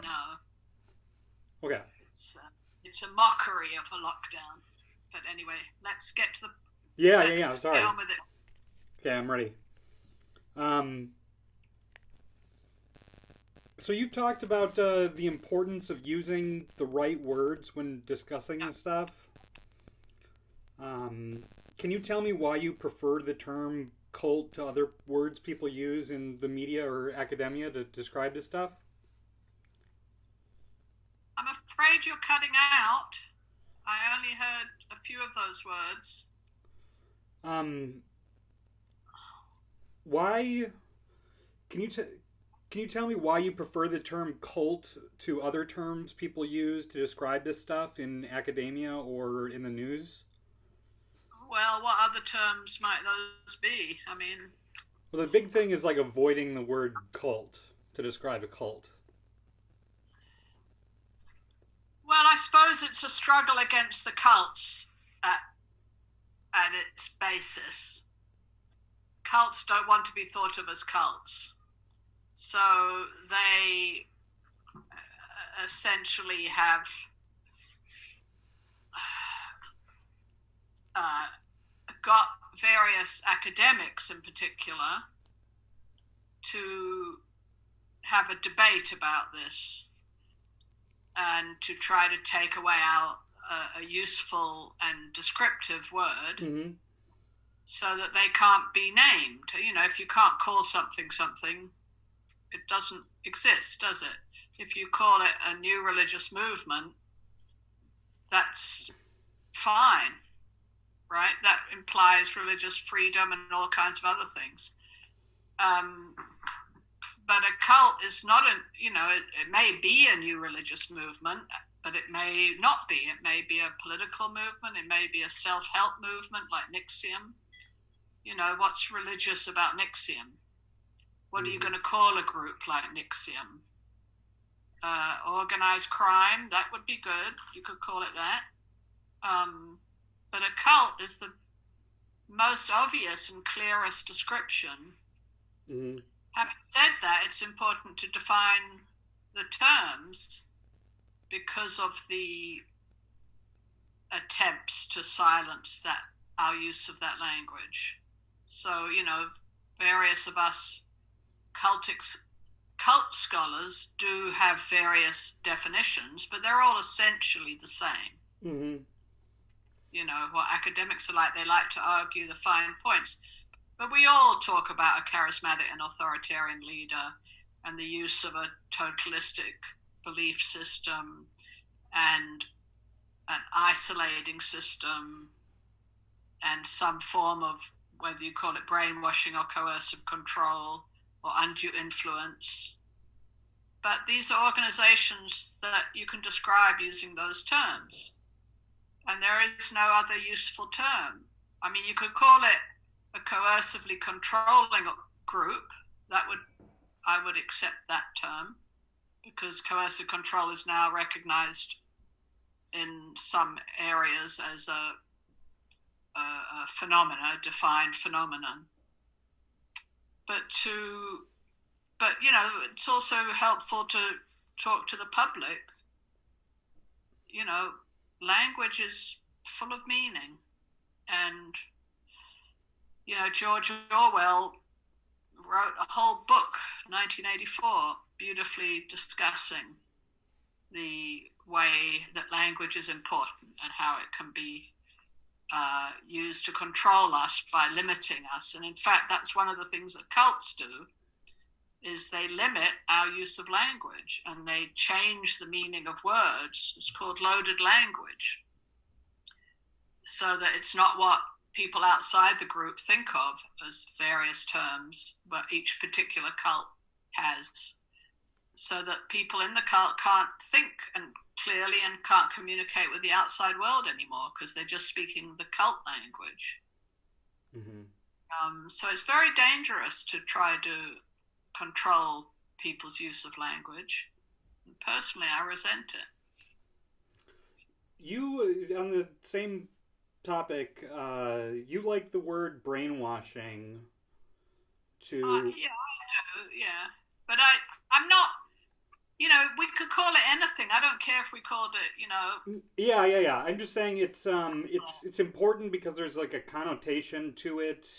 No. Okay. It's a mockery of a lockdown. But anyway, let's get to the. Yeah. Let's get Sorry. on with it. Okay, I'm ready. Um, so you've talked about the importance of using the right words when discussing Yeah. this stuff. Um, can you tell me why you prefer the term cult to other words people use in the media or academia to describe this stuff? I'm afraid you're cutting out. I only heard a few of those words. Um, why can you can you tell me why you prefer the term cult to other terms people use to describe this stuff in academia or in the news? Well, what other terms might those be? I mean, Well, the big thing is like avoiding the word cult to describe a cult. well, I suppose it's a struggle against the cults at its basis. Cults don't want to be thought of as cults. So they essentially have uh, got various academics in particular to have a debate about this and to try to take away out a useful and descriptive word Mm-hmm. so that they can't be named. You know, if you can't call something something, it doesn't exist, does it? If you call it a new religious movement, that's fine, right? That implies religious freedom and all kinds of other things. Um, but a cult is not it may be a new religious movement, but it may not be. It may be a political movement. It may be a self-help movement like NXIVM. You know, what's religious about NXIVM? What are you Mm-hmm. going to call a group like NXIVM? Organized crime, that would be good. You could call it that. Um, but a cult is the most obvious and clearest description. Mm-hmm. Having said that, it's important to define the terms because of the attempts to silence that our use of that language. So, you know, various of us cult scholars do have various definitions, but they're all essentially the same. Mm-hmm. You know, what academics are like, they like to argue the fine points. But we all talk about a charismatic and authoritarian leader and the use of a totalistic belief system and an isolating system and some form of, whether you call it brainwashing or coercive control or undue influence. But these are organizations that you can describe using those terms. And there is no other useful term. I mean, you could call it a coercively controlling group. I would accept that term because coercive control is now recognized in some areas as a phenomena, a defined phenomenon. But you know, it's also helpful to talk to the public. You know, language is full of meaning, and you know, George Orwell wrote a whole book, 1984, beautifully discussing the way that language is important and how it can be used to control us by limiting us. And in fact, that's one of the things that cults do, is they limit our use of language and they change the meaning of words. It's called loaded language, so that it's not what people outside the group think of as various terms, but each particular cult has, so that people in the cult can't think and clearly and can't communicate with the outside world anymore because they're just speaking the cult language. Mm-hmm. So it's very dangerous to try to control people's use of language. And personally, I resent it. You on the same topic. You like the word brainwashing to. Yeah, I do. Yeah, but I'm not. We could call it anything. I don't care if we called it. Yeah. I'm just saying it's important because there's like a connotation to it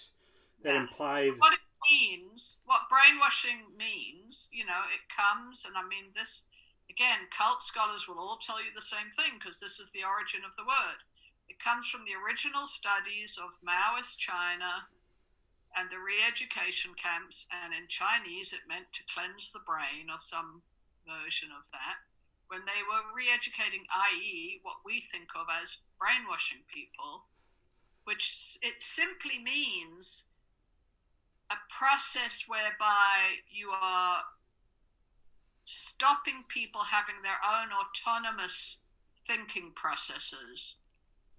that Yeah. So implies. what it means, what brainwashing means, it comes, and I mean, this, again, cult scholars will all tell you the same thing because this is the origin of the word. It comes from the original studies of Maoist China and the re education camps, and in Chinese, it meant to cleanse the brain or some version of that. When they were re educating, i.e., what we think of as brainwashing people, which it simply means a process whereby you are stopping people having their own autonomous thinking processes,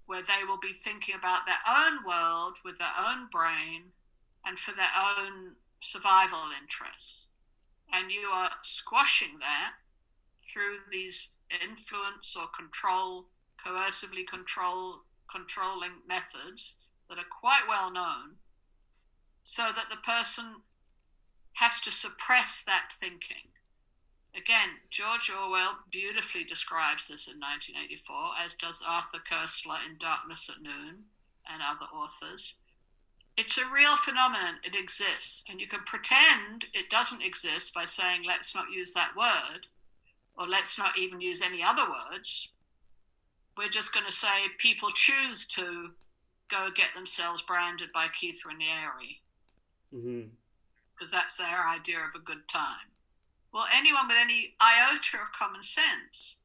where they will be thinking about their own world with their own brain and for their own survival interests. And you are squashing that through these influence or coercively controlling methods that are quite well known, so that the person has to suppress that thinking. Again, George Orwell beautifully describes this in 1984, as does Arthur Koestler in Darkness at Noon and other authors. It's a real phenomenon. It exists. And you can pretend it doesn't exist by saying, let's not use that word, or let's not even use any other words. We're just going to say people choose to go get themselves branded by Keith Raniere, because that's their idea of a good time. Well, anyone with any iota of common sense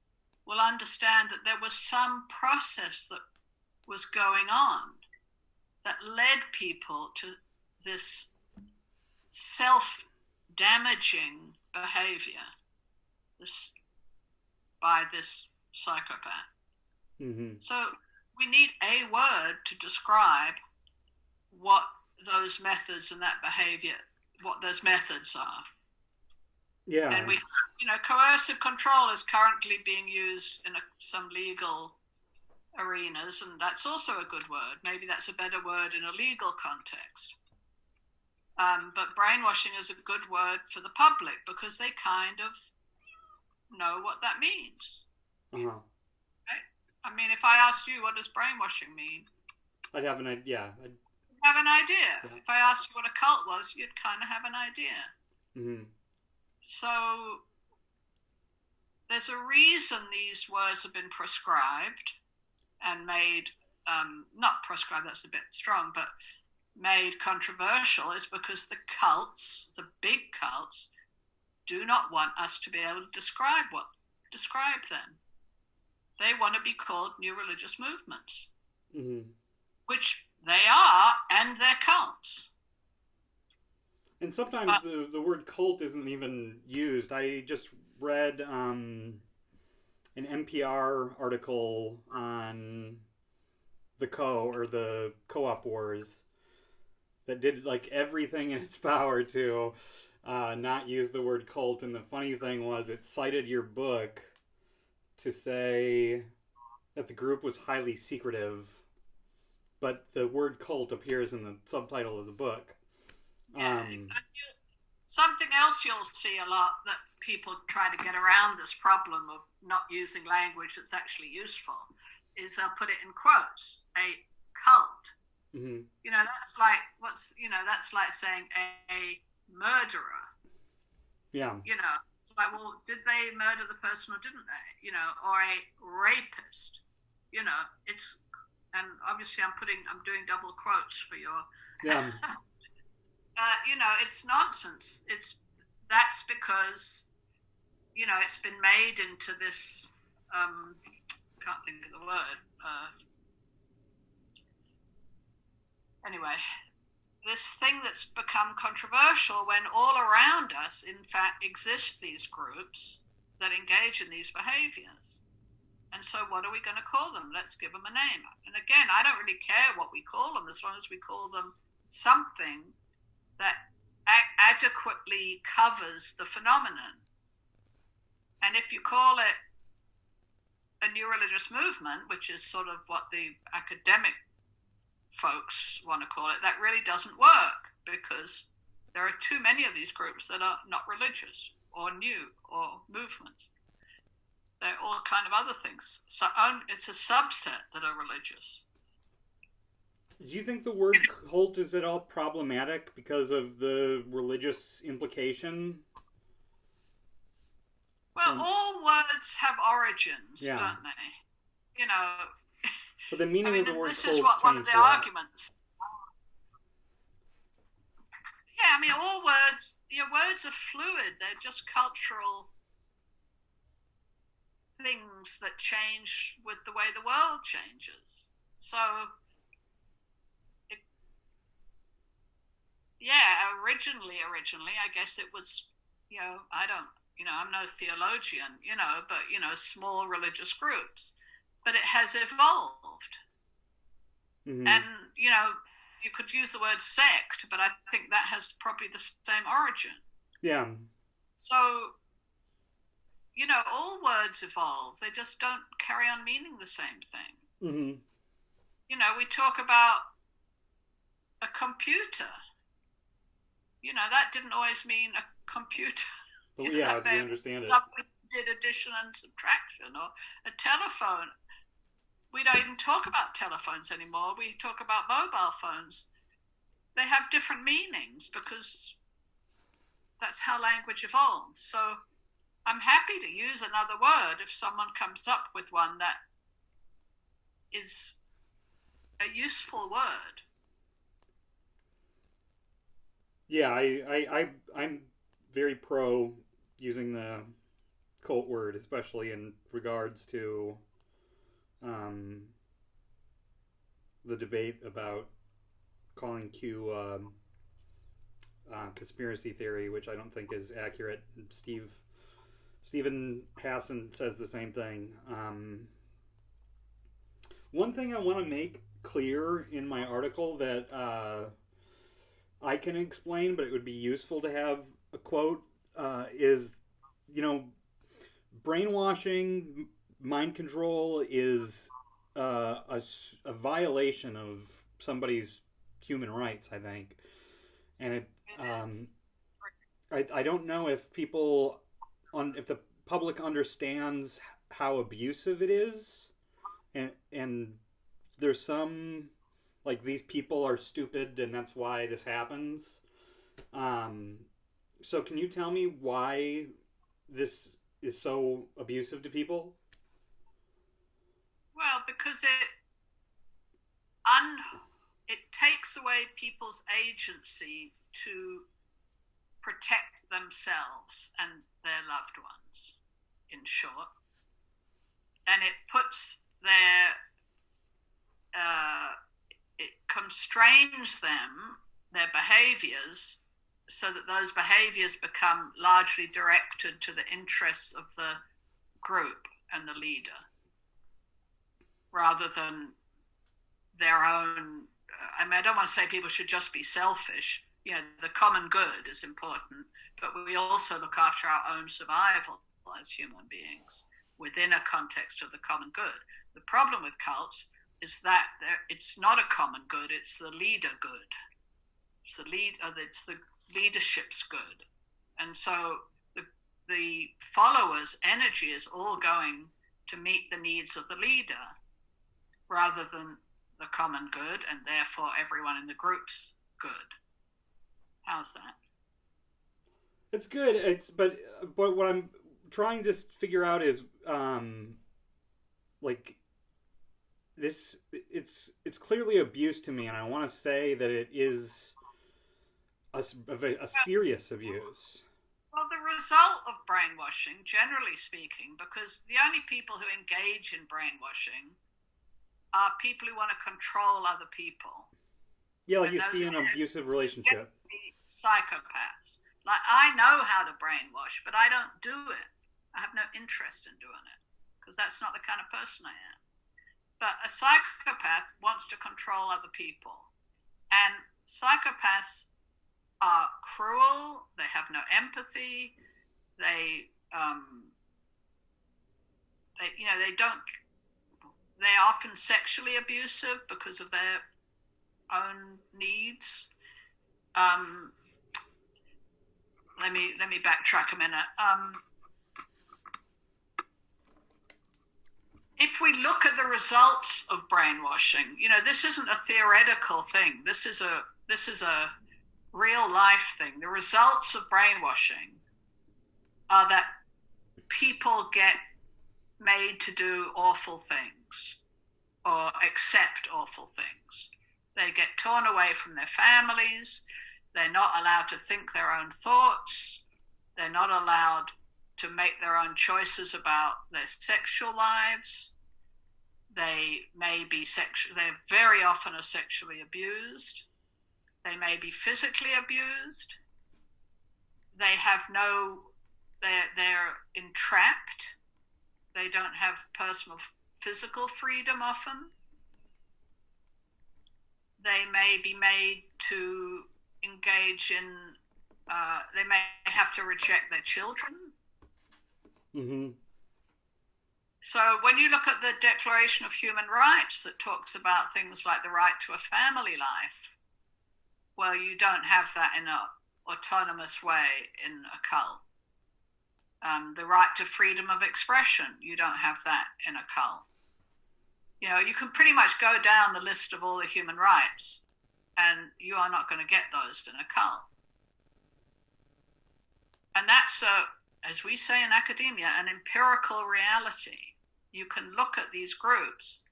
will understand that there was some process that was going on that led people to this self-damaging behavior by this psychopath. So we need a word to describe what those methods and that behavior, what those methods are. Yeah. And coercive control is currently being used in some legal arenas, and that's also a good word. Maybe that's a better word in a legal context. But brainwashing is a good word for the public because they kind of know what that means. Uh-huh. Right? I mean, if I asked you, what does brainwashing mean? I'd have an idea. Have an idea. Yeah. If I asked you what a cult was, you'd kind of have an idea. So there's a reason these words have been prescribed and made, not prescribed, that's a bit strong, but made controversial, is because the cults, the big cults, do not want us to be able to describe them. They want to be called new religious movements, which they are, and they're cults. And sometimes the word cult isn't even used. I just read an NPR article on the co-op wars that did like everything in its power to not use the word cult. And the funny thing was, it cited your book to say that the group was highly secretive, but the word cult appears in the subtitle of the book. Something else you'll see a lot that people try to get around this problem of not using language that's actually useful is they'll put it in quotes, a cult. That's like saying a murderer. Yeah. Like, well, did they murder the person or didn't they? Or a rapist. It's, and obviously I'm doing double quotes for your. Yeah. It's nonsense. That's because, it's been made into this, can't think of the word. Anyway, this thing that's become controversial when all around us, in fact, exist these groups that engage in these behaviors. And so what are we going to call them? Let's give them a name. And again, I don't really care what we call them as long as we call them something that adequately covers the phenomenon. And if you call it a new religious movement, which is sort of what the academic folks want to call it, that really doesn't work because there are too many of these groups that are not religious or new or movements. They're all kind of other things. So it's a subset that are religious. Do you think the word cult is at all problematic because of the religious implication? Well, all words have origins, Yeah. don't they? You know, But the meaning of the word this cult is what one of the changed a lot. arguments. Yeah, I mean, all words, words are fluid. They're just cultural things that change with the way the world changes. So, originally, I guess it was, I'm no theologian, but, small religious groups. But it has evolved. Mm-hmm. And, you could use the word sect, but I think that has probably the same origin. Yeah. So, all words evolve. They just don't carry on meaning the same thing. Mm-hmm. We talk about a computer. That didn't always mean a computer. Yeah, as we understand it. Somebody did addition and subtraction, or a telephone. We don't even talk about telephones anymore. We talk about mobile phones. They have different meanings because that's how language evolves. So I'm happy to use another word if someone comes up with one that is a useful word. Yeah, I'm very pro using the cult word, especially in regards to the debate about calling Q conspiracy theory, which I don't think is accurate. Stephen Hassan says the same thing. One thing I want to make clear in my article that I can explain, but it would be useful to have a quote, is, brainwashing, mind control is a violation of somebody's human rights, I think. And I don't know if if the public understands how abusive it is, and there's some, like, these people are stupid and that's why this happens. So can you tell me why this is so abusive to people? Well, because it takes away people's agency to protect themselves and their loved ones, in short. And it puts it constrains their behaviors, so that those behaviors become largely directed to the interests of the group and the leader, rather than their own. I don't want to say people should just be selfish. The common good is important, but we also look after our own survival as human beings within a context of the common good. The problem with cults is that it's not a common good; it's the leader good. It's the leadership's good, and so the followers' energy is all going to meet the needs of the leader, rather than the common good, and therefore everyone in the group's good. How's that? It's good. But what I'm trying to figure out is like this. It's clearly abuse to me, and I want to say that it is a serious abuse. Well, the result of brainwashing, generally speaking, because the only people who engage in brainwashing are people who want to control other people. Yeah, like you see in an abusive relationship. Psychopaths. Like, I know how to brainwash, but I don't do it. I have no interest in doing it, because that's not the kind of person I am. But a psychopath wants to control other people. And psychopaths are cruel, they have no empathy, they're often sexually abusive because of their own needs. let me backtrack a minute. If we look at the results of brainwashing, this isn't a theoretical thing. This is a real life thing. The results of brainwashing are that people get made to do awful things or accept awful things. They get torn away from their families. They're not allowed to think their own thoughts. They're not allowed to make their own choices about their sexual lives. They may be they very often are sexually abused. They may be physically abused. They have they're entrapped. They don't have personal physical freedom often. They may be made to engage in, they may have to reject their children. Mm-hmm. So when you look at the Declaration of Human Rights that talks about things like the right to a family life, well, you don't have that in an autonomous way in a cult. The right to freedom of expression, you don't have that in a cult. You can pretty much go down the list of all the human rights, and you are not going to get those in a cult. And that's, as we say in academia, an empirical reality. You can look at these groups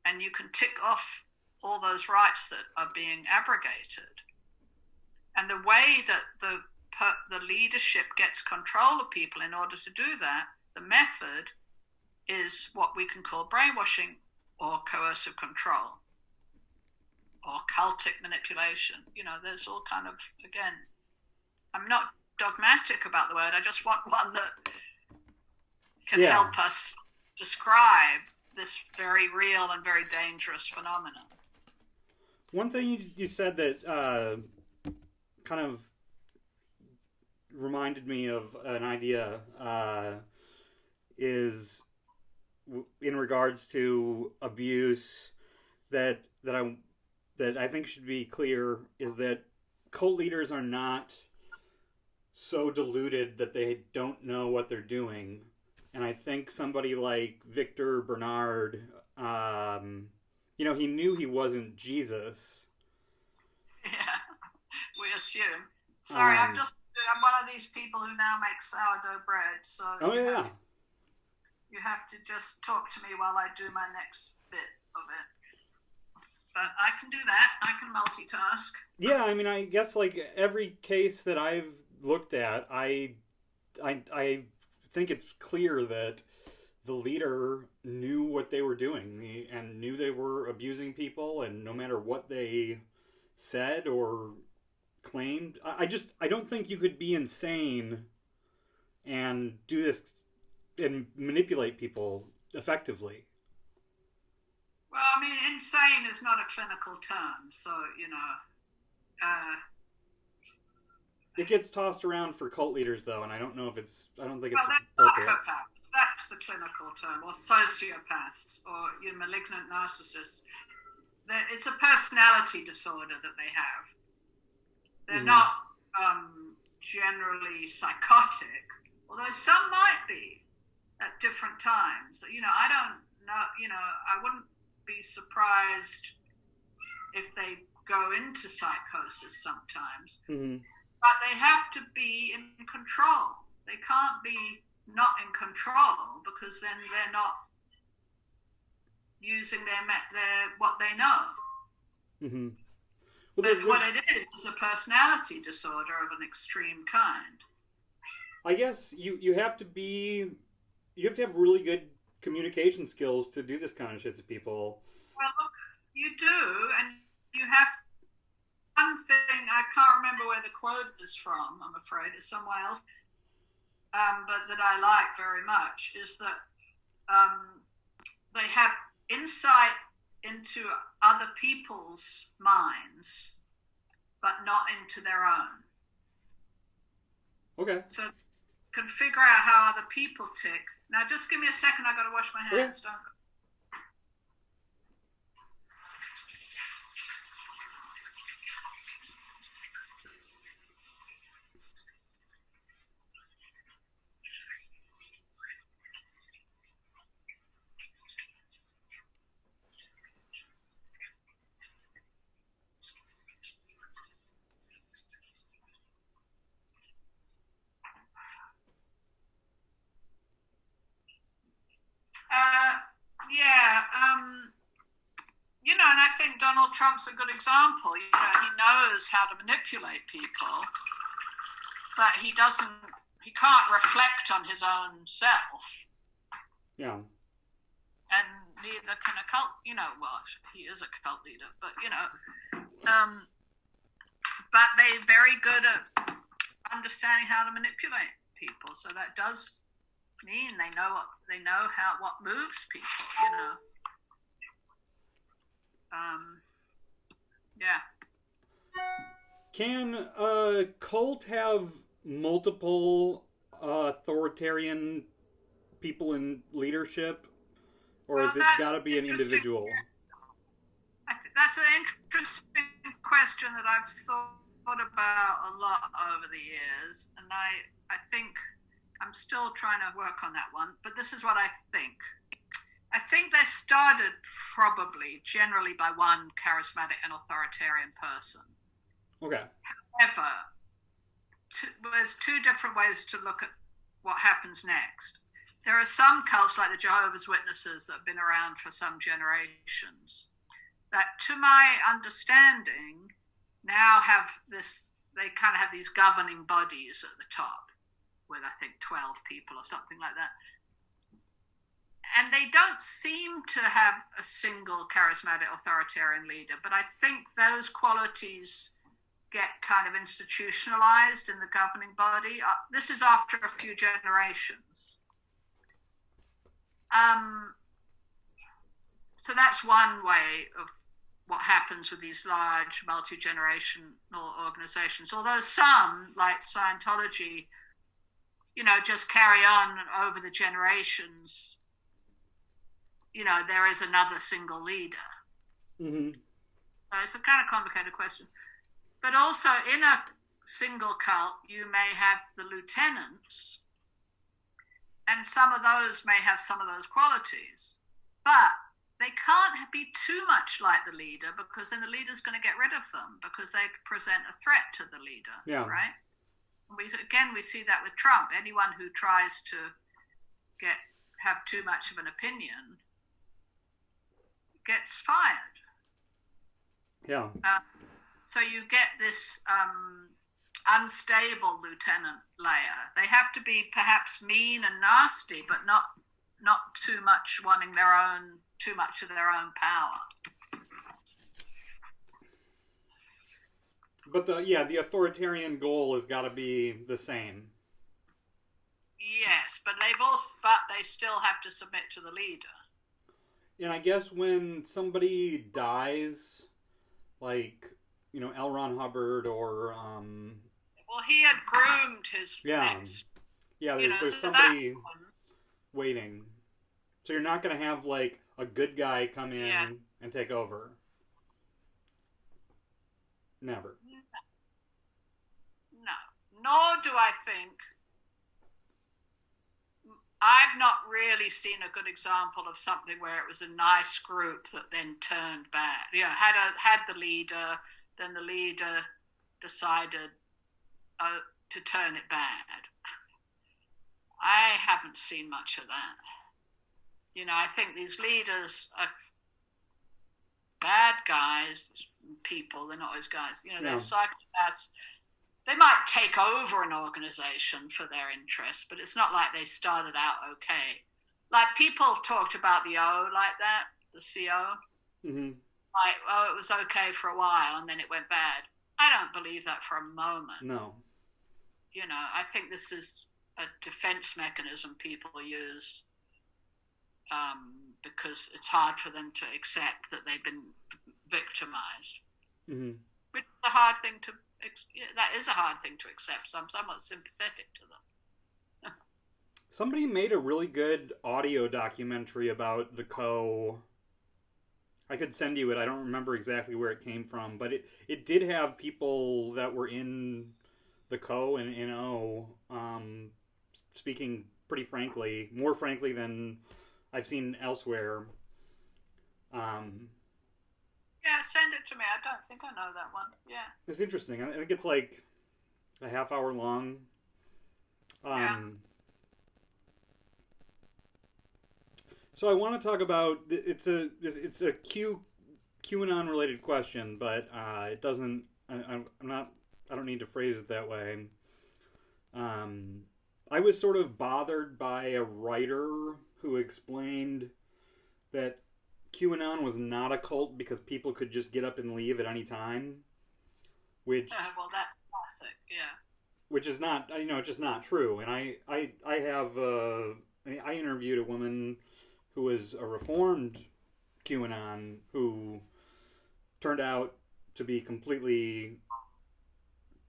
and you can tick off all those rights that are being abrogated. And the way that the leadership gets control of people in order to do that, the method is what we can call brainwashing or coercive control or cultic manipulation. There's all kind of, again, I'm not dogmatic about the word. I just want one that can help us describe this very real and very dangerous phenomenon. One thing you said that kind of reminded me of an idea is in regards to abuse that I think should be clear is that cult leaders are not so deluded that they don't know what they're doing. And I think somebody like Victor Bernard, he knew he wasn't Jesus. Yeah, we assume. Sorry, I'm one of these people who now make sourdough bread, so you have to just talk to me while I do my next bit of it. But I can do that. I can multitask. Yeah, I mean, I guess like every case that I've looked at, I think it's clear that the leader knew what they were doing and knew they were abusing people, and no matter what they said or claimed, I don't think you could be insane and do this and manipulate people effectively. Well, I mean, insane is not a clinical term, so it gets tossed around for cult leaders, though, and I don't think it's appropriate. Psychopaths. That's the clinical term, or sociopaths, or malignant narcissists. It's a personality disorder that they have. They're not generally psychotic, although some might be at different times. I don't know. I wouldn't be surprised if they go into psychosis sometimes. Mm-hmm. But they have to be in control. They can't be not in control, because then they're not using their what they know. Mm-hmm. Well, what it is a personality disorder of an extreme kind. I guess you have to have really good communication skills to do this kind of shit to people. Well, look, you do, and you have. One thing, I can't remember where the quote is from, I'm afraid, it's somewhere else, but that I like very much, is that they have insight into other people's minds, but not into their own. Okay. So you can figure out how other people tick. Now, just give me a second, I've got to wash my hands. Okay. Don't. you know, and I think Donald Trump's a good example. You know, he knows how to manipulate people, but he can't reflect on his own self. Yeah. And neither can a cult, you know, well, he is a cult leader, but, you know, but they're very good at understanding how to manipulate people. So that does mean they know what moves people, you know. Yeah. Can a cult have multiple authoritarian people in leadership, or has it got to be an individual? That's an interesting question that I've thought about a lot over the years, and I think I'm still trying to work on that one. But this is what I think. I think they started probably generally by one charismatic and authoritarian person. Okay. However, there's two different ways to look at what happens next. There are some cults like the Jehovah's Witnesses that have been around for some generations that, to my understanding, now have this, they kind of have these governing bodies at the top with, I think, 12 people or something like that. And they don't seem to have a single charismatic authoritarian leader, but I think those qualities get kind of institutionalized in the governing body. This is after a few generations. So that's one way of what happens with these large multi-generational organizations. Although some, like Scientology, you know, just carry on over the generations. You know, there is another single leader. Mm-hmm. So it's a kind of complicated question. But also in a single cult, you may have the lieutenants, and some of those may have some of those qualities. But they can't be too much like the leader, because then the leader's going to get rid of them because they present a threat to the leader, right? We see that with Trump. Anyone who tries to have too much of an opinion gets fired. Yeah. So you get this unstable lieutenant layer. They have to be perhaps mean and nasty, but not too much wanting too much of their own power. But the authoritarian goal has got to be the same. Yes, but they still have to submit to the leader. And I guess when somebody dies, like, you know, L. Ron Hubbard or well, he had groomed his next. Yeah, there's somebody waiting. So you're not going to have, like, a good guy come in and take over. Never. No. Nor do I think. I've not really seen a good example of something where it was a nice group that then turned bad. You know, had the leader, then the leader decided to turn it bad. I haven't seen much of that. You know, I think these leaders are bad guys, people. They're not always guys. You know, they're psychopaths. They might take over an organization for their interests, but it's not like they started out okay. Like, people talked about the O like that, the CO. Mm-hmm. Like, oh, it was okay for a while and then it went bad. I don't believe that for a moment. No. You know, I think this is a defense mechanism people use because it's hard for them to accept that they've been victimized. Mm-hmm. Which is a hard thing to accept, so I'm somewhat sympathetic to them. Somebody made a really good audio documentary about the Co. I could send you it. I don't remember exactly where it came from, but it did have people that were in the Co. and O speaking pretty frankly, more frankly than I've seen elsewhere. Yeah, send it to me. I don't think I know that one. Yeah. It's interesting. I think it's like a half hour long. So I want to talk about it's a QAnon related question, but it doesn't. I'm not. I don't need to phrase it that way. Um, I was sort of bothered by a writer who explained that QAnon was not a cult because people could just get up and leave at any time, which Well, that's classic. Yeah. which is not, just not true. And I have I interviewed a woman who was a reformed QAnon who turned out to be completely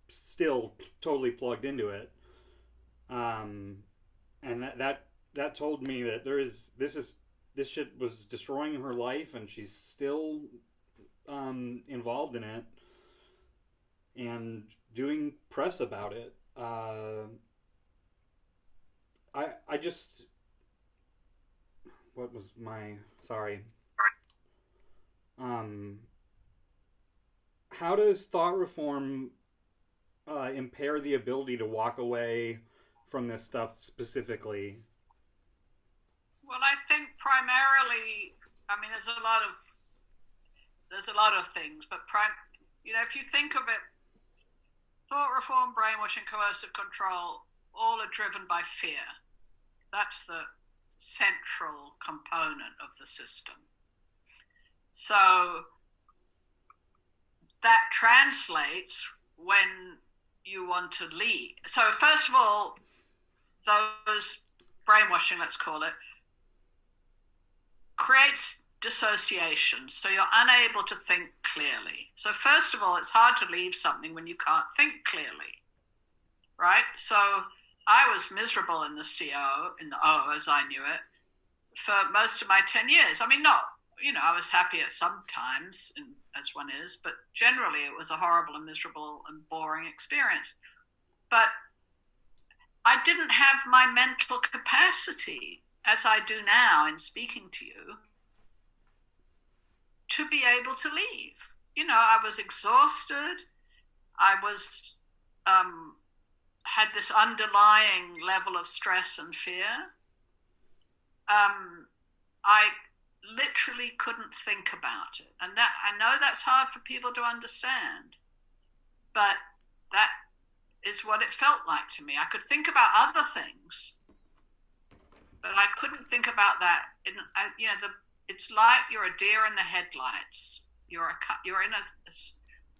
still totally plugged into it. And that told me that this shit was destroying her life, and she's still involved in it and doing press about it. I just what was my sorry. How does thought reform impair the ability to walk away from this stuff specifically? Well, I think primarily, I mean, there's a lot of things, but if you think of it, thought reform, brainwashing, coercive control, all are driven by fear. That's the central component of the system. So that translates when you want to leave. So first of all, those brainwashing, let's call it, creates dissociation. So you're unable to think clearly. So first of all, it's hard to leave something when you can't think clearly, right? So I was miserable in the CO, in the O as I knew it, for most of my 10 years. I mean, I was happy at some times, as one is, but generally it was a horrible and miserable and boring experience. But I didn't have my mental capacity, as I do now in speaking to you, to be able to leave. I was exhausted. I was had this underlying level of stress and fear. I literally couldn't think about it, and that I know that's hard for people to understand, but that is what it felt like to me. I could think about other things, but I couldn't think about that. It's like you're a deer in the headlights. You're in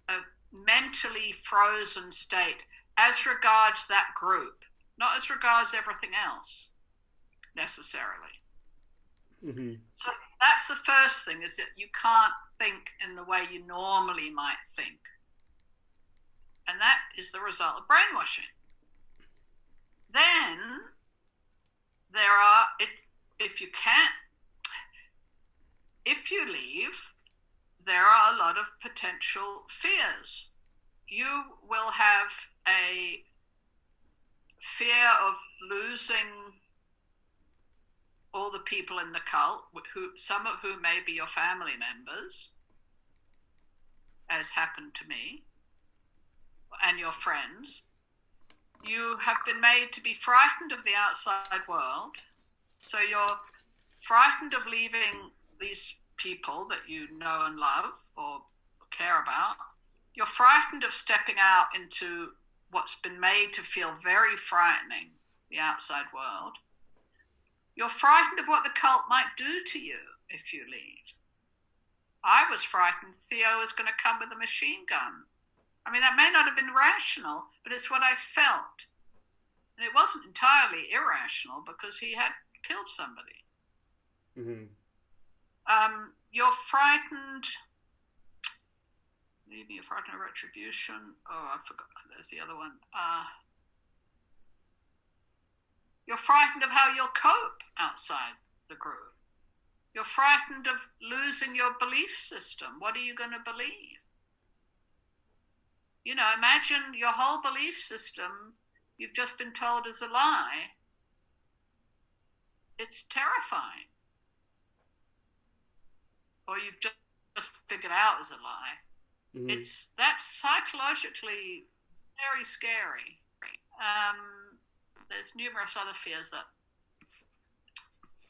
a mentally frozen state as regards that group, not as regards everything else necessarily. Mm-hmm. So that's the first thing, is that you can't think in the way you normally might think. And that is the result of brainwashing. Then there are, if you leave, there are a lot of potential fears. You will have a fear of losing all the people in the cult, some of whom may be your family members, as happened to me, and your friends. You have been made to be frightened of the outside world. So you're frightened of leaving these people that you know and love or care about. You're frightened of stepping out into what's been made to feel very frightening, the outside world. You're frightened of what the cult might do to you if you leave. I was frightened Theo was going to come with a machine gun. I mean, that may not have been rational, but it's what I felt. And it wasn't entirely irrational because he had killed somebody. Mm-hmm. You're frightened. Maybe you're frightened of retribution. Oh, I forgot. There's the other one. You're frightened of how you'll cope outside the group. You're frightened of losing your belief system. What are you going to believe? Imagine your whole belief system you've just been told is a lie. It's terrifying. Or you've just figured out is a lie. Mm-hmm. That's psychologically very scary. There's numerous other fears that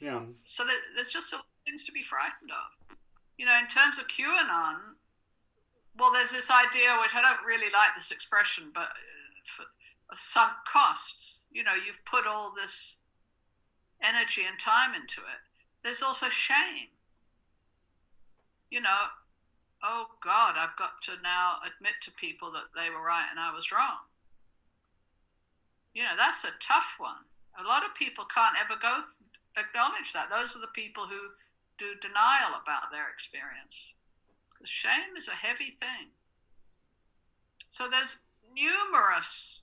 Yeah. So there's just a lot of things to be frightened of. In terms of QAnon, well, there's this idea, which I don't really like this expression, but of sunk costs. You've put all this energy and time into it. There's also shame. Oh God, I've got to now admit to people that they were right and I was wrong. That's a tough one. A lot of people can't ever acknowledge that. Those are the people who do denial about their experience. Because shame is a heavy thing. So there's numerous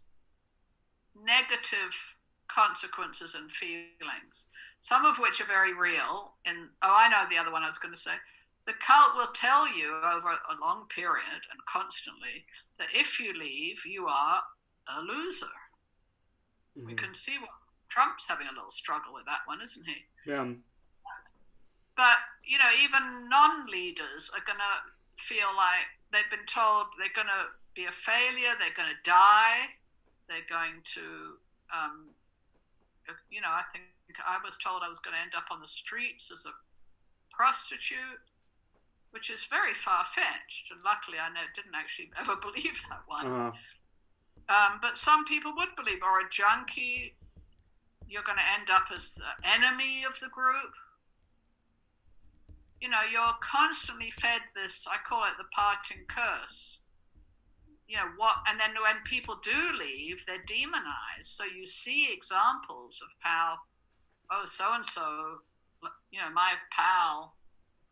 negative consequences and feelings, some of which are very real. I know the other one I was going to say. The cult will tell you over a long period and constantly that if you leave, you are a loser. Mm-hmm. We can see what Trump's having a little struggle with that one, isn't he? Yeah. But, even non-leaders are going to feel like they've been told they're going to be a failure, they're going to die, they're going to, I think I was told I was going to end up on the streets as a prostitute, which is very far-fetched. And luckily, I didn't actually ever believe that one. Uh-huh. But some people would believe, or a junkie, you're going to end up as the enemy of the group. You're constantly fed this, I call it the parting curse. And then when people do leave, they're demonized. So you see examples of how, so-and-so, my pal,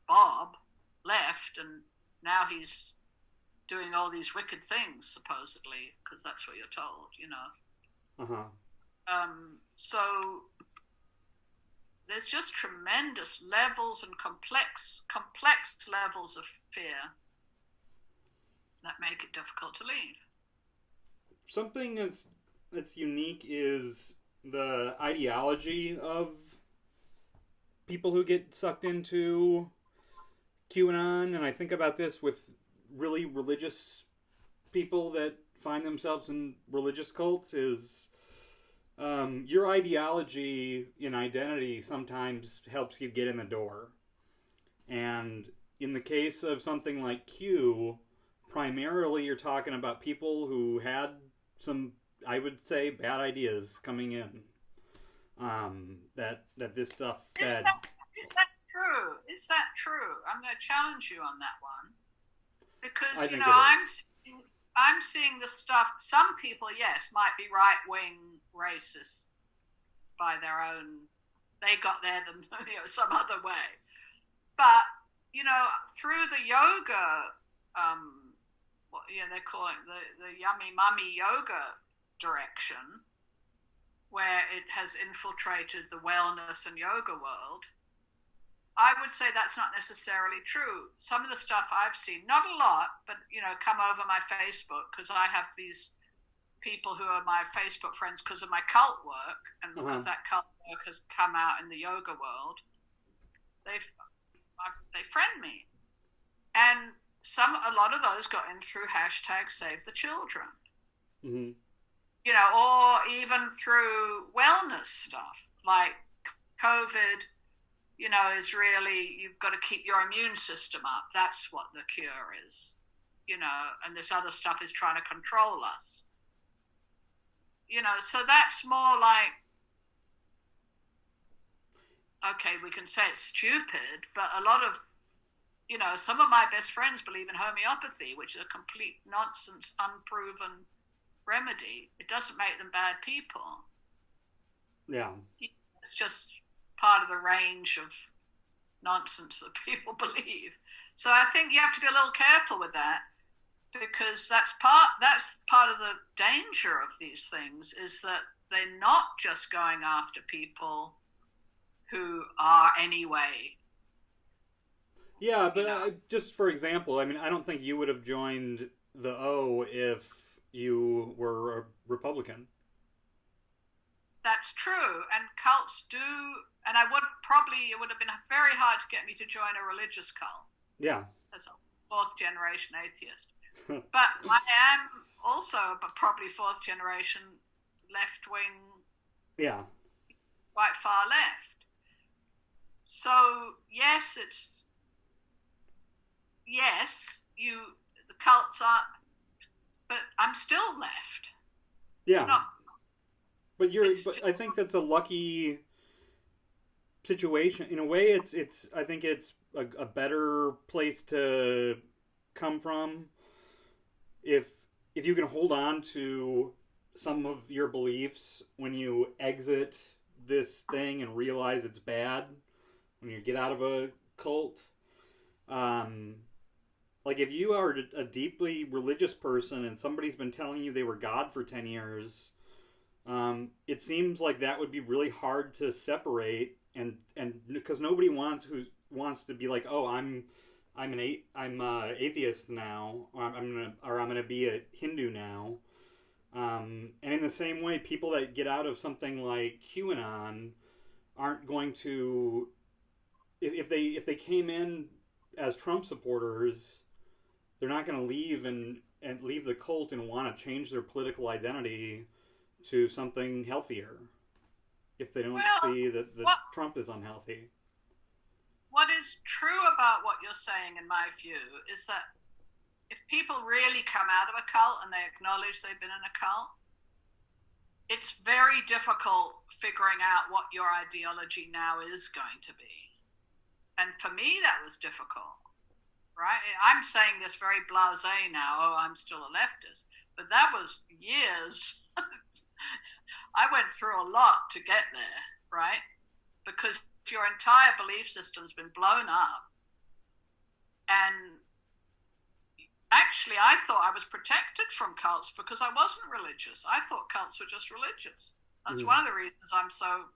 Bob, left, and now he's doing all these wicked things, supposedly, because that's what you're told, Uh-huh. So there's just tremendous levels and complex levels of fear that make it difficult to leave. Something that's unique is the ideology of people who get sucked into QAnon, and I think about this with really religious people that find themselves in religious cults, is your ideology in identity sometimes helps you get in the door. And in the case of something like Q, primarily you're talking about people who had some, I would say, bad ideas coming in. That this stuff fed. Is that true? Is that true? I'm going to challenge you on that one. Because, I'm seeing the stuff, some people, yes, might be right-wing racist by their own, they got there some other way. But, through the yoga, they call it the yummy mummy yoga direction, where it has infiltrated the wellness and yoga world, I would say that's not necessarily true. Some of the stuff I've seen, not a lot, but, come over my Facebook, because I have these people who are my Facebook friends because of my cult work, and because that cult work has come out in the yoga world, they friend me. And a lot of those got in through #SaveTheChildren. Mm-hmm. Or even through wellness stuff, like COVID, is really, you've got to keep your immune system up. That's what the cure is, and this other stuff is trying to control us. So that's more like, okay, we can say it's stupid, but a lot of, some of my best friends believe in homeopathy, which is a complete nonsense, unproven remedy. It doesn't make them bad people. Yeah. It's just part of the range of nonsense that people believe. So I think you have to be a little careful with that, because that's part of the danger of these things, is that they're not just going after people who are anyway. Yeah, but just for example, I don't think you would have joined the O if you were a Republican. That's true, and cults do, and it would have been very hard to get me to join a religious cult. Yeah. As a fourth-generation atheist. But I am also probably fourth-generation left-wing. Yeah. Quite far left. So yes, the cults are, but I'm still left. It's Yeah, not. It's but I think that's a lucky situation in a way. It's I think it's a better place to come from if you can hold on to some of your beliefs when you exit this thing and realize it's bad, when you get out of a cult. um like if you are a deeply religious person and somebody's been telling you they were God for 10 years, it seems like that would be really hard to separate, and because nobody wants to be like, oh, I'm atheist now, or I'm gonna be a Hindu now. And in the same way, people that get out of something like QAnon aren't going to, if they came in as Trump supporters, they're not going to leave and leave the cult and want to change their political identity to something healthier if they don't well, see that what Trump is unhealthy. what is true about what you're saying, in my view, is that if people really come out of a cult and they acknowledge they've been in a cult, it's very difficult figuring out what your ideology now is going to be. And for me, that was difficult, right? I'm saying this very blasé now, oh, I'm still a leftist, but that was years. I went through a lot to get there, right? Because your entire belief system's been blown up. And actually, I thought I was protected from cults because I wasn't religious. I thought cults were just religious. That's one of the reasons I'm so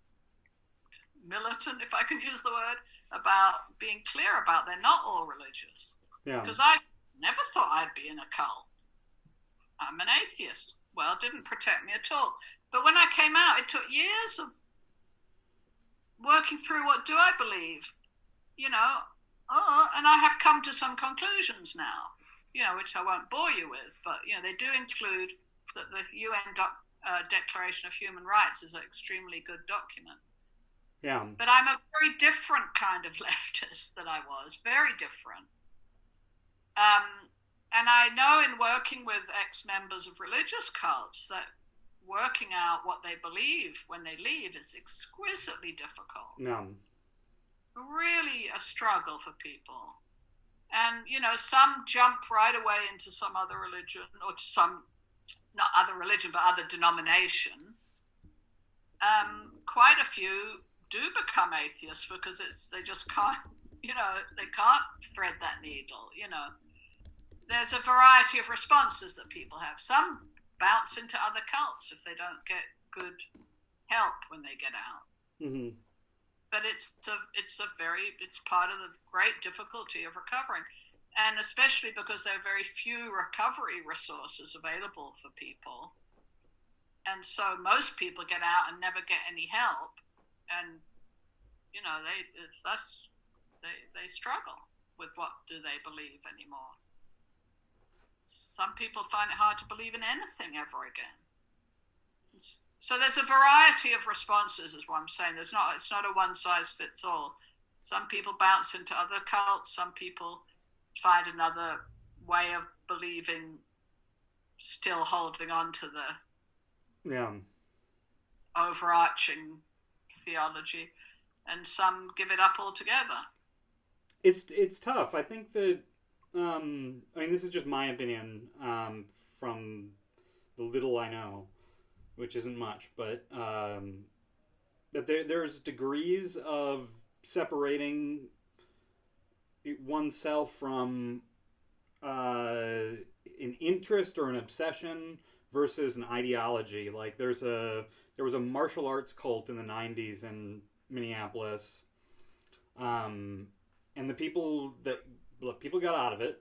militant, if I can use the word, about being clear about they're not all religious. Yeah. Because I never thought I'd be in a cult. I'm an atheist. Well, it didn't protect me at all. But when I came out, it took years of working through what do I believe, and I have come to some conclusions now, which I won't bore you with, but, they do include that the UN Declaration of Human Rights is an extremely good document. Yeah. But I'm a very different kind of leftist that I was, very different. And I know in working with ex-members of religious cults that working out what they believe when they leave is exquisitely difficult. Yeah. Really a struggle for people. And, some jump right away into some other religion or to some, not other religion, but other denomination. Quite a few do become atheists because they just can't, they can't thread that needle, There's a variety of responses that people have. Some bounce into other cults if they don't get good help when they get out. Mm-hmm. But it's part of the great difficulty of recovering, and especially because there are very few recovery resources available for people, and so most people get out and never get any help, and they struggle with what do they believe anymore. Some people find it hard to believe in anything ever again. So there's a variety of responses, is what I'm saying. It's not a one size fits all. Some people bounce into other cults. Some people find another way of believing, still holding on to the overarching theology, and some give it up altogether. It's tough. I think that I mean, this is just my opinion from the little I know, which isn't much, but that there's degrees of separating oneself from an interest or an obsession versus an ideology. Like there was a martial arts cult in the 90s in Minneapolis, and the people got out of it,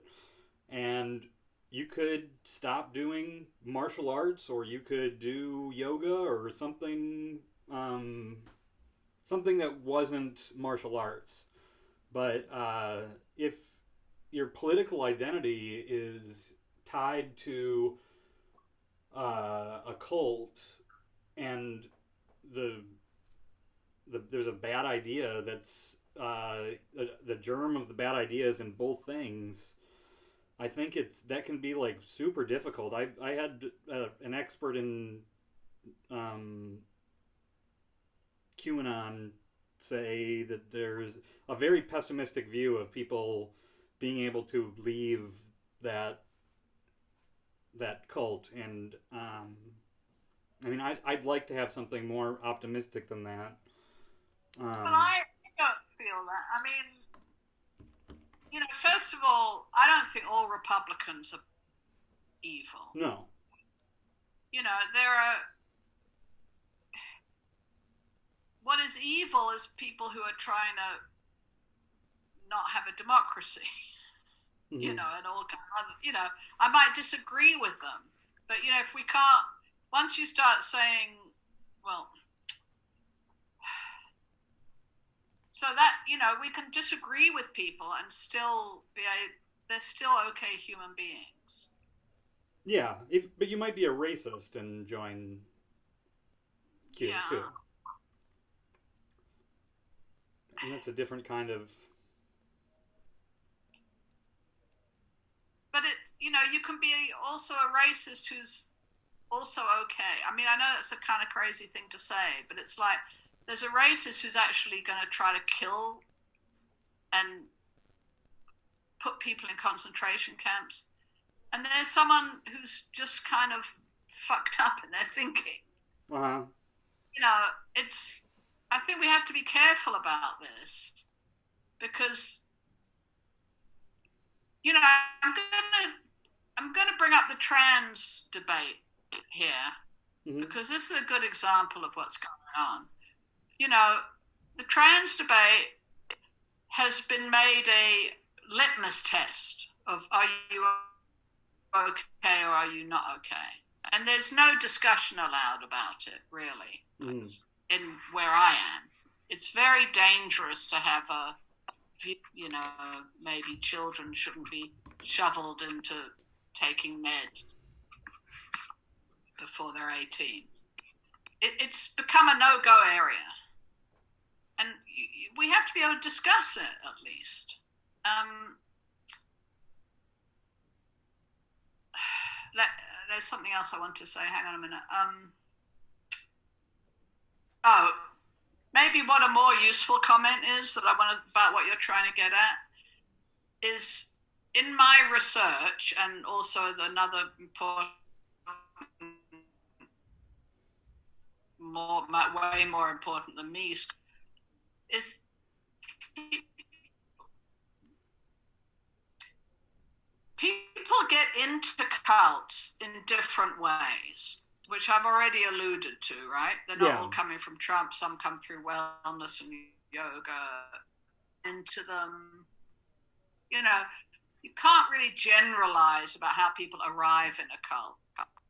and you could stop doing martial arts, or you could do yoga or something that wasn't martial arts. But if your political identity is tied to a cult, and there's a bad idea that's the germ of the bad ideas in both things, I think that can be like super difficult. I had an expert in QAnon say that there's a very pessimistic view of people being able to leave that cult, and I mean, I'd like to have something more optimistic than that. Well, I don't feel that. I mean, first of all, I don't think all Republicans are evil. No. There are. What is evil is people who are trying to not have a democracy. Mm-hmm. And all kind of, I might disagree with them, but if we can't, once you start saying, well, so that we can disagree with people and still they're still okay human beings. Yeah, but you might be a racist and join Q too. And that's a different kind of. But it's you can be also a racist who's also okay. I mean, I know that's a kind of crazy thing to say, but it's like there's a racist who's actually going to try to kill and put people in concentration camps, and there's someone who's just kind of fucked up in their thinking. Uh-huh. It's. I think we have to be careful about this because, I'm gonna bring up the trans debate here mm-hmm. because this is a good example of what's going on. The trans debate has been made a litmus test of are you okay or are you not okay, and there's no discussion allowed about it really. Mm. In where I am, it's very dangerous to have maybe children shouldn't be shoveled into taking meds before they're 18. It's become a no-go area, and we have to be able to discuss it at least. There's something else I want to say. Hang on a minute. Maybe what a more useful comment is that I want about what you're trying to get at is in my research, and also another important, way more important than me, is people get into cults in different ways, which I've already alluded to, right? They're not all coming from Trump. Some come through wellness and yoga into them. You can't really generalize about how people arrive in a cult.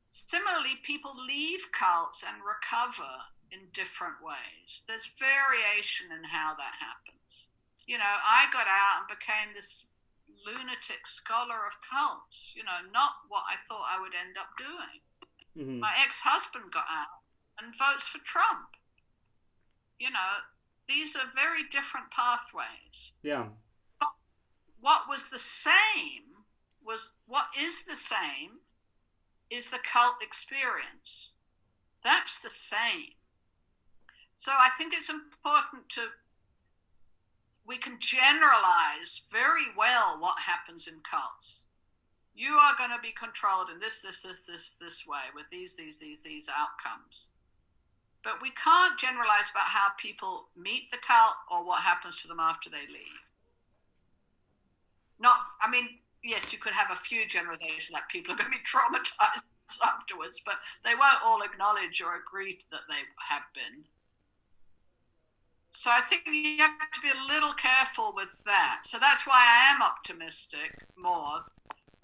Similarly, people leave cults and recover in different ways. There's variation in how that happens. I got out and became this lunatic scholar of cults, not what I thought I would end up doing. Mm-hmm. My ex-husband got out and votes for Trump. These are very different pathways. Yeah. But what is the same is the cult experience. That's the same. So I think it's important we can generalize very well what happens in cults. You are going to be controlled in this way with these outcomes. But we can't generalize about how people meet the cult or what happens to them after they leave. Yes, you could have a few generalizations that people are going to be traumatized afterwards, but they won't all acknowledge or agree that they have been. So I think you have to be a little careful with that. So that's why I am optimistic more.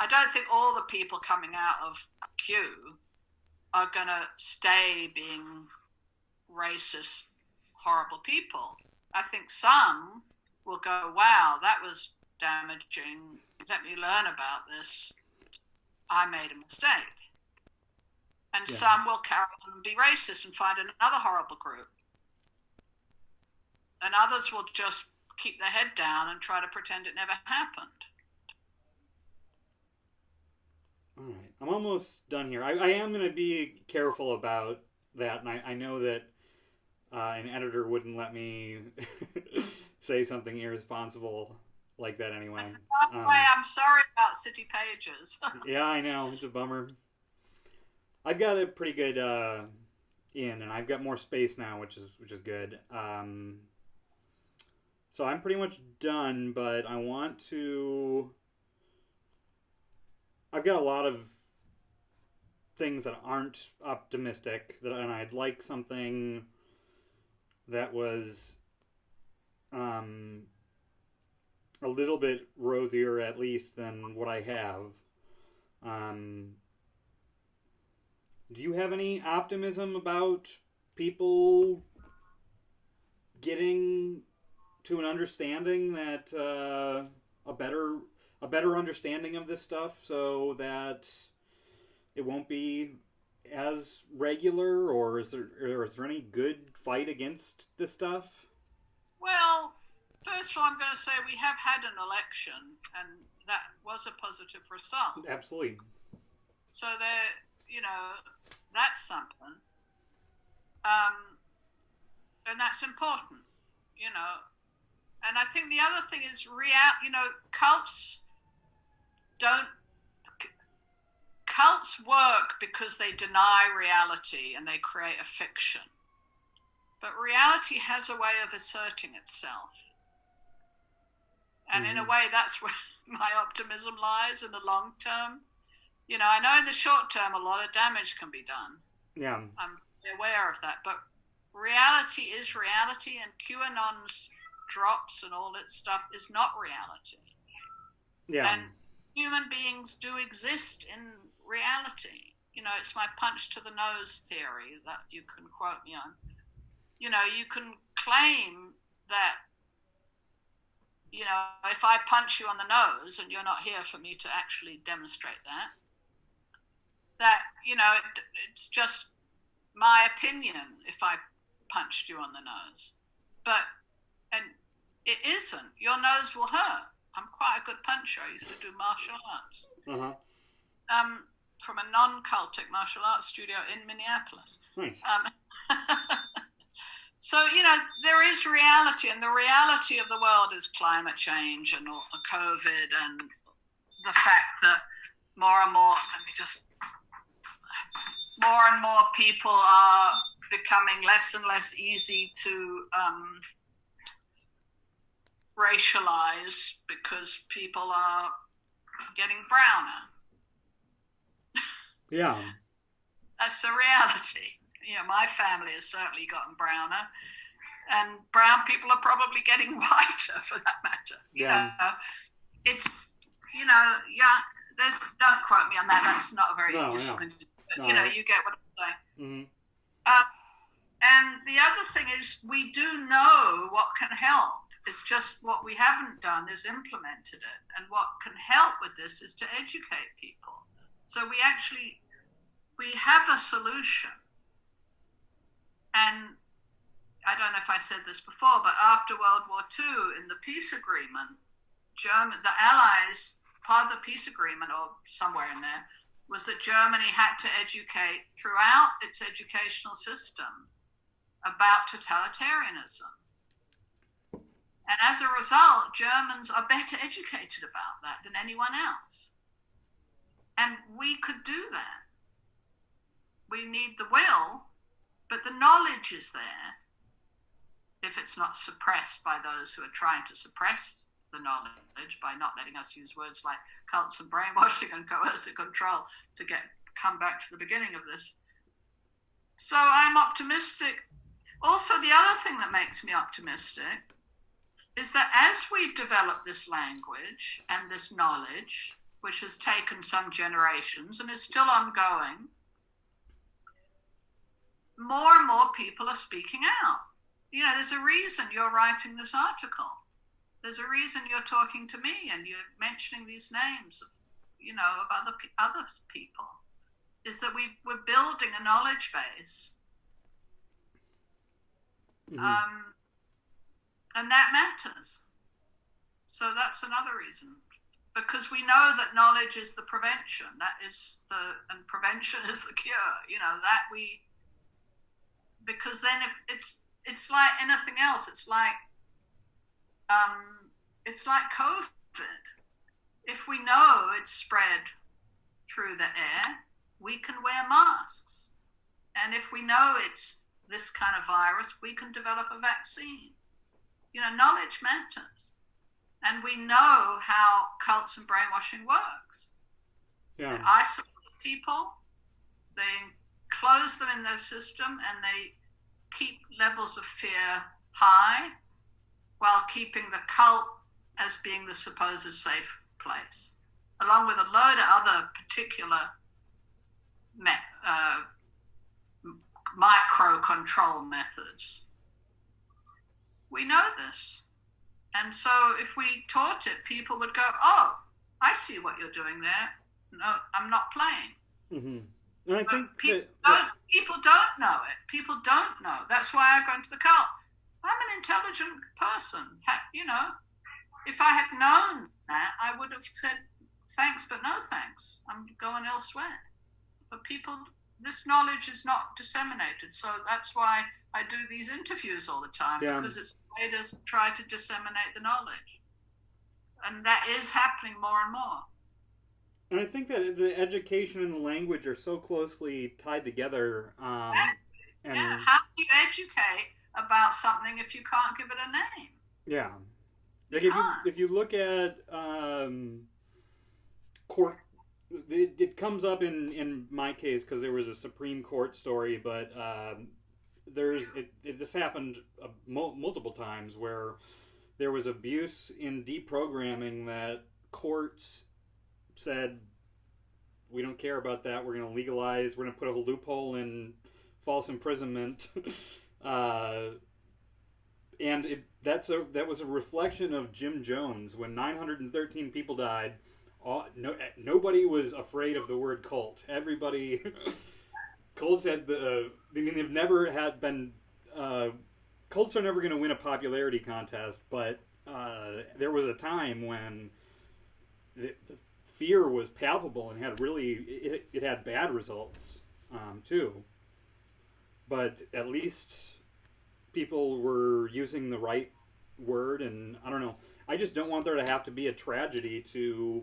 I don't think all the people coming out of Q are going to stay being racist, horrible people. I think some will go, wow, that was damaging. Let me learn about this. I made a mistake. And some will carry on and be racist and find another horrible group. And others will just keep their head down and try to pretend it never happened. All right, I'm almost done here. I am going to be careful about that, and I know that an editor wouldn't let me say something irresponsible like that anyway. By the way, I'm sorry about City Pages. Yeah, I know. It's a bummer. I've got a pretty good in, and I've got more space now, which is good. So I'm pretty much done, but I want to. I've got a lot of things that aren't optimistic, and I'd like something that was a little bit rosier, at least, than what I have. Do you have any optimism about people getting to an understanding that a better understanding of this stuff, so that it won't be as regular, or is there any good fight against this stuff? Well, first of all, I'm going to say we have had an election, and that was a positive result. Absolutely. So there, that's something, and that's important, And I think the other thing is cults work because they deny reality and they create a fiction. But reality has a way of asserting itself. And in a way, that's where my optimism lies in the long term. I know in the short term, a lot of damage can be done. Yeah. I'm aware of that. But reality is reality, and QAnon's drops and all that stuff is not reality. Yeah. And human beings do exist in reality. It's my punch to the nose theory that you can quote me on. You can claim that, if I punch you on the nose, and you're not here for me to actually demonstrate that, it's just my opinion if I punched you on the nose. And it isn't. Your nose will hurt. I'm quite a good puncher. I used to do martial arts. Uh-huh. From a non-cultic martial arts studio in Minneapolis. Nice. So, there is reality, and the reality of the world is climate change and COVID, and the fact that more and more people are becoming less and less easy to racialize because people are getting browner. Yeah. That's the reality. My family has certainly gotten browner, and brown people are probably getting whiter for that matter. It's, don't quote me on that. That's not a very useful thing to say. But, you get what I'm saying. Mm-hmm. And the other thing is, we do know what can help. It's just what we haven't done is implemented it. And what can help with this is to educate people. So we have a solution. And I don't know if I said this before, but after World War II, in the peace agreement, the Allies, part of the peace agreement, or somewhere in there, was that Germany had to educate throughout its educational system about totalitarianism. And as a result, Germans are better educated about that than anyone else. And we could do that. We need the will, but the knowledge is there. If it's not suppressed by those who are trying to suppress the knowledge by not letting us use words like cults and brainwashing and coercive control to come back to the beginning of this. So I'm optimistic. Also, the other thing that makes me optimistic is that as we've developed this language and this knowledge, which has taken some generations and is still ongoing, more and more people are speaking out. There's a reason you're writing this article. There's a reason you're talking to me and you're mentioning these names of, of other people. Is that we're building a knowledge base. Mm-hmm. And that matters. So that's another reason. Because we know that knowledge is the prevention. And prevention is the cure. Because then if it's like anything else, it's like COVID. If we know it's spread through the air, we can wear masks. And if we know it's this kind of virus, we can develop a vaccine. Knowledge matters. And we know how cults and brainwashing works. Yeah. They isolate people, they close them in their system, and they keep levels of fear high while keeping the cult as being the supposed safe place, along with a load of other particular micro control methods. We know this. And so if we taught it, people would go, oh, I see what you're doing there. No, I'm not playing. Mm-hmm. And I think people don't know it. People don't know. That's why I go into the cult. I'm an intelligent person. If I had known that, I would have said thanks, but no thanks. I'm going elsewhere. But this knowledge is not disseminated. So that's why I do these interviews all the time, because it's a way to try to disseminate the knowledge. And that is happening more and more. And I think that the education and the language are so closely tied together. How do you educate about something if you can't give it a name? Yeah. Like if you look at court, it comes up in my case because there was a Supreme Court story, but this happened multiple times where there was abuse in deprogramming that courts said, we don't care about that. We're going to legalize. We're going to put a loophole in false imprisonment. And that was a reflection of Jim Jones when 913 people died. Nobody was afraid of the word cult. Everybody, cults had they've never had been. Cults are never going to win a popularity contest, but there was a time when the fear was palpable and it had bad results too. But at least people were using the right word, and I don't know. I just don't want there to have to be a tragedy to.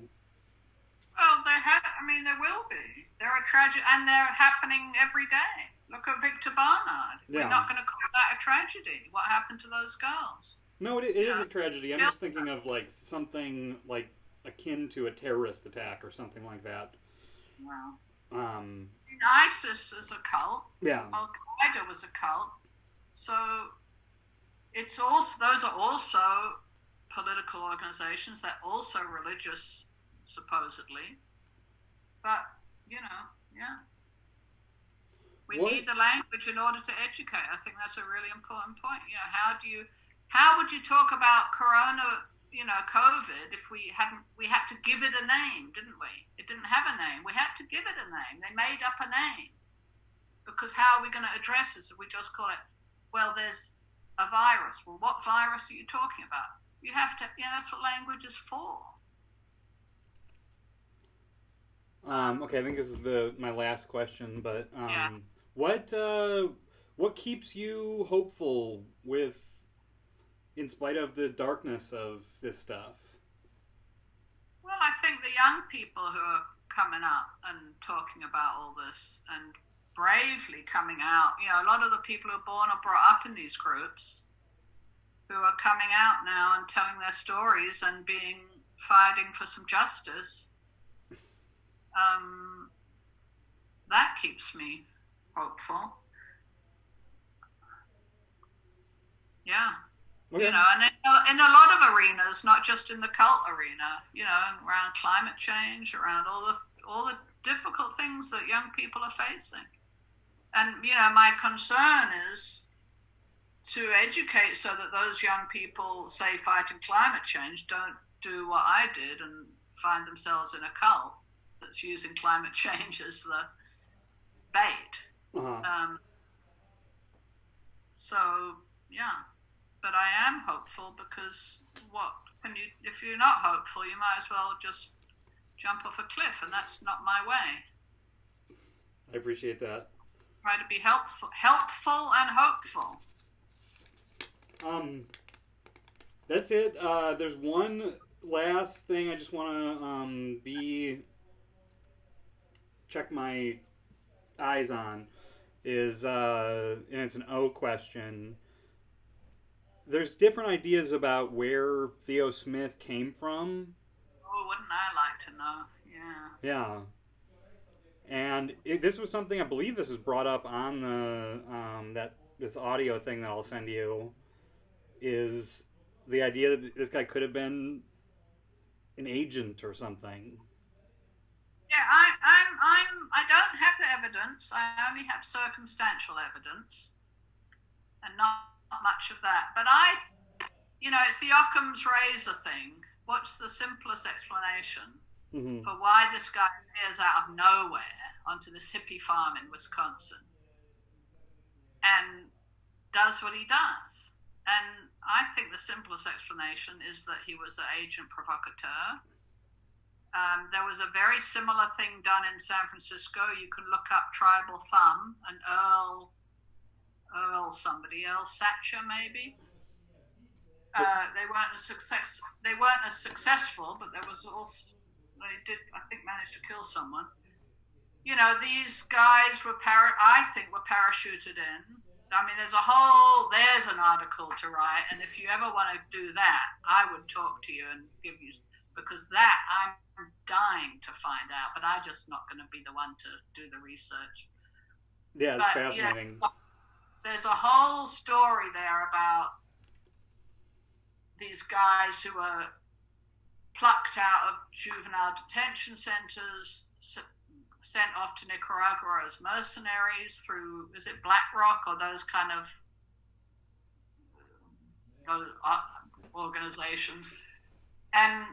Well, there will be. There are tragedies, and they're happening every day. Look at Victor Barnard. Yeah. We're not going to call that a tragedy. What happened to those girls? No, it is a tragedy. I'm just thinking of like something like akin to a terrorist attack or something like that. Well, ISIS is a cult. Yeah. Al Qaeda was a cult. So those are also political organizations. They're also religious, supposedly. But we need the language in order to educate. I think that's a really important point. How would you talk about COVID, if we had to give it a name, didn't we? It didn't have a name. We had to give it a name. They made up a name. Because how are we going to address this if we just call it, well, there's a virus. Well, what virus are you talking about? You have to, that's what language is for. Okay, I think this is my last question, but what keeps you hopeful in spite of the darkness of this stuff? Well, I think the young people who are coming up and talking about all this and bravely coming out, a lot of the people who are born or brought up in these groups who are coming out now and telling their stories and fighting for some justice, that keeps me hopeful. Yeah. Okay. And in a lot of arenas, not just in the cult arena, around climate change, around all the difficult things that young people are facing. And, my concern is to educate so that those young people, say, fighting climate change, don't do what I did and find themselves in a cult that's using climate change as the bait. Uh-huh. But I am hopeful because And if you're not hopeful, you might as well just jump off a cliff, and that's not my way. I appreciate that. Try to be helpful and hopeful. That's it. There's one last thing I just want to check my eyes on is and it's an O question. There's different ideas about where Theo Smith came from. Oh, wouldn't I like to know? Yeah. Yeah. And this was something, I believe this was brought up on the this audio thing that I'll send you, is the idea that this guy could have been an agent or something. Yeah, I don't have the evidence. I only have circumstantial evidence, and not much of that. But it's the Occam's razor thing. What's the simplest explanation for why this guy appears out of nowhere onto this hippie farm in Wisconsin and does what he does? And I think the simplest explanation is that he was an agent provocateur. There was a very similar thing done in San Francisco. You can look up Tribal Thumb and Earl Satcher, maybe. They weren't as successful, but there was also, they did, I think, manage to kill someone. These guys were parachuted in. I mean, there's an article to write, and if you ever want to do that, I would talk to you and give you, because that I'm dying to find out, but I'm just not going to be the one to do the research. Yeah, it's fascinating. There's a whole story there about these guys who were plucked out of juvenile detention centers, sent off to Nicaragua as mercenaries through, is it BlackRock or those kind of organizations? And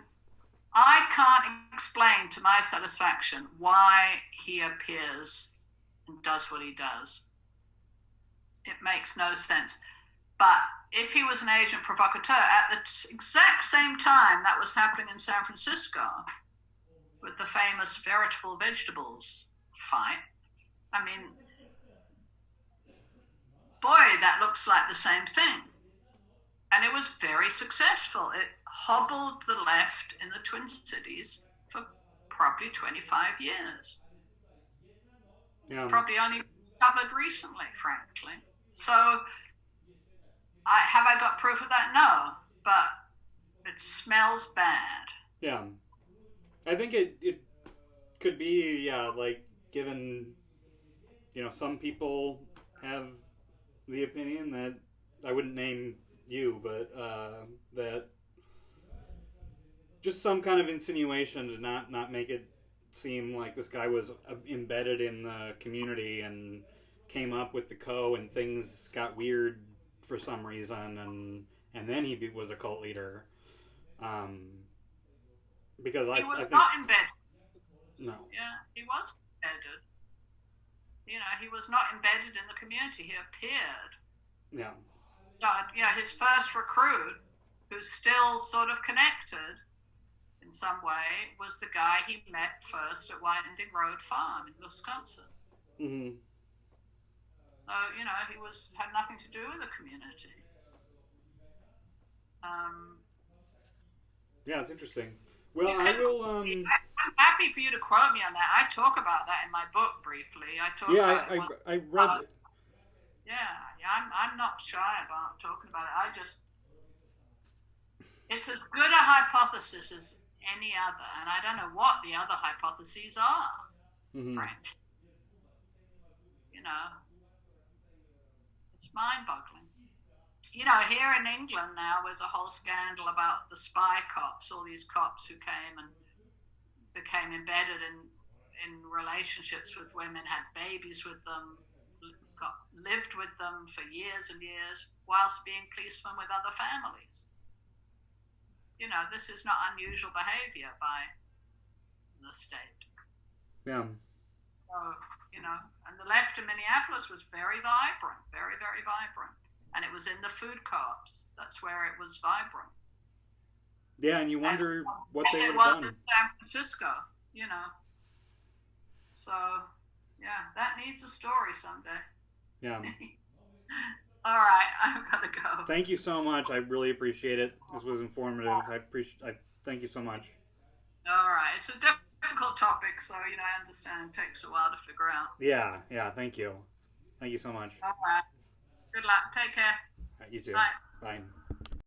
I can't explain to my satisfaction why he appears and does what he does. It makes no sense. But if he was an agent provocateur at the exact same time that was happening in San Francisco with the famous veritable vegetables fight, I mean, boy, that looks like the same thing. And it was very successful. It hobbled the left in the Twin Cities for probably 25 years. Yeah. It's probably only discovered recently, frankly. So have I got proof of that? No, but it smells bad. Yeah. I think it could be, like, given, some people have the opinion that, I wouldn't name you, but that just some kind of insinuation to not make it seem like this guy was embedded in the community and came up with the and things got weird for some reason, and then he was a cult leader. Because he was not embedded. No. Yeah, he was embedded. He was not embedded in the community. He appeared. Yeah. His first recruit, who's still sort of connected in some way, was the guy he met first at Winding Road Farm in Wisconsin. Mm-hmm. So, he had nothing to do with the community. Yeah, it's interesting. Well, I will. I'm happy for you to quote me on that. I talk about that in my book briefly. I read it. Yeah, I'm not shy about talking about it. It's as good a hypothesis as any other, and I don't know what the other hypotheses are, frankly. It's mind-boggling. Here in England now, there's a whole scandal about the spy cops, all these cops who came and became embedded in relationships with women, had babies with them, lived with them for years and years, whilst being policemen with other families. This is not unusual behavior by the state. Yeah. So, and the left in Minneapolis was very vibrant, very, very vibrant. And it was in the food co-ops. That's where it was vibrant. Yeah, and you as, wonder what as they it would have was in done. San Francisco, you know. So, yeah, that needs a story someday. Yeah. All right, I've got to go. Thank you so much. I really appreciate it. This was informative. I thank you so much. All right, it's a difficult topic, so I understand. It takes a while to figure out. Yeah, yeah. Thank you. Thank you so much. All right, good luck. Take care. All right, you too. Bye. Bye.